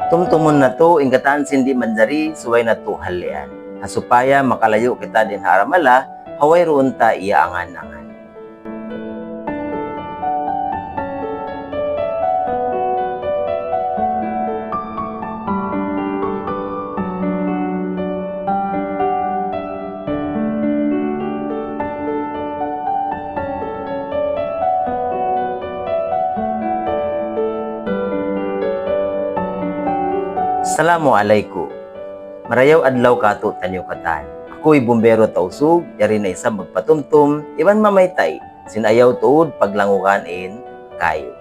Tumtumon na to, inggataan sindi manjari, suway na to halian. Hasupaya makalayo kita din haramala, haway roon ta iaangan-angan. Assalamualaikum. Marayaw adlaw kato tanyo katan. Ako'y bumbero tausug, yari na isang magpatumtum, iban mamaytay, sinayaw tuod paglangukanin kayo.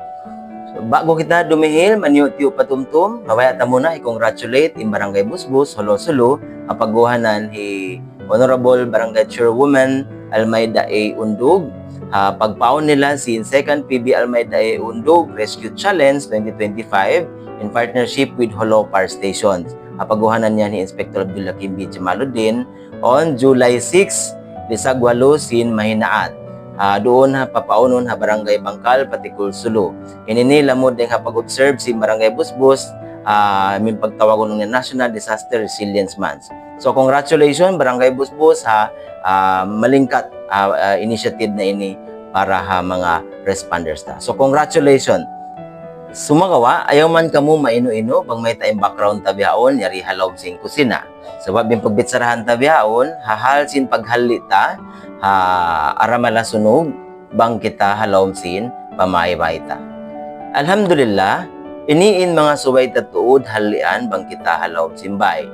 So, bago kita dumihil, manyo-tiyo patumtum, mawaya ta muna i-congratulate in Barangay Busbus, Holo-Sulu, apaguhanan hi Honorable Barangay Chairwoman Almayda A. Undog. Pagpaon nila si 2nd PB Almayda A. Undog Rescue Challenge 2025 in partnership with Holo Power Stations. Apaguhanan niya ni Inspector Abdullah Kimbi Jamaluddin on July 6, Lisagwalo, Sin Mahinaat. Doon papaunon Barangay Bangkal, Patikul, Sulu. Inini lamod din pag-observe si Barangay Busbus, may pagtawagon ng National Disaster Resilience Month. So congratulations Barangay Busbus malingkat initiative na ini para mga responders ta. So congratulations. Sumagawa, ayaw man kamo maino-ino bang may tayong background tabihaon, yari halaw sing kusina. Sabab yung pagbitsarahan tabihaon, hahal sin paghalita, aramala sunog, bang kita halaw sin pamaybay-ta. Alhamdulillah, iniin mga subay tatuod halian bang kita halaw simbay.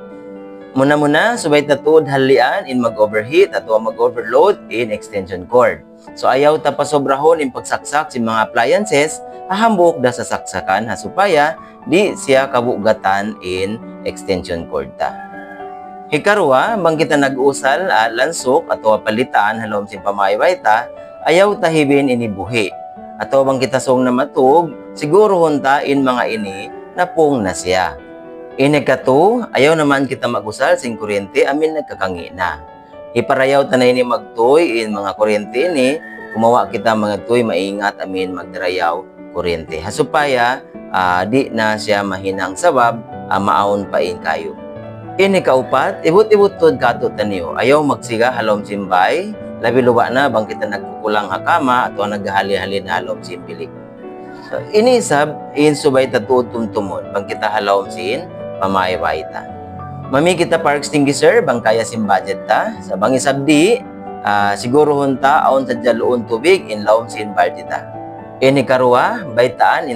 Muna-muna, subay tatuod halian in mag-overheat at mag-overload in extension cord. So ayaw tapasobrahon in pagsaksak si mga appliances, hahambok da sa saksakan hasupaya di siya kabugatan in extension cord ta. Hikarwa, bang kita nag-usal lansok ato palitan halom sin pamaybay ta, ayaw tahibin ini buhi. Ato bang kita song na matug, siguro hunta in mga ini napong na siya. Inikato, ayaw naman kita mag-usal sing kuryente amin nagkakangi na. Iparayaw tanay ni magtoy in mga kuryente ni, kumawa kita mga toy maingat amin magdarayaw kuryente. Hasupaya, di na siya mahinang sabab, maawon pa in kayo. Inikaupat, ibut-ibut tod kato taniyo, ayaw magsiga halom simbay, labi luwa na bang kita nagkukulang hakama at naghahali-hali na halom simpilik. So, inisab, in subay tatuod tumtumon, bang kita halom sin, pamaybay ta. Mami kita fire extinguisher, bang kaya sim budget ta, sa bang isabdi, siguro hunta, aon sa jaloon tubig, in laom sin baldi ta. Ini karua, baitaan,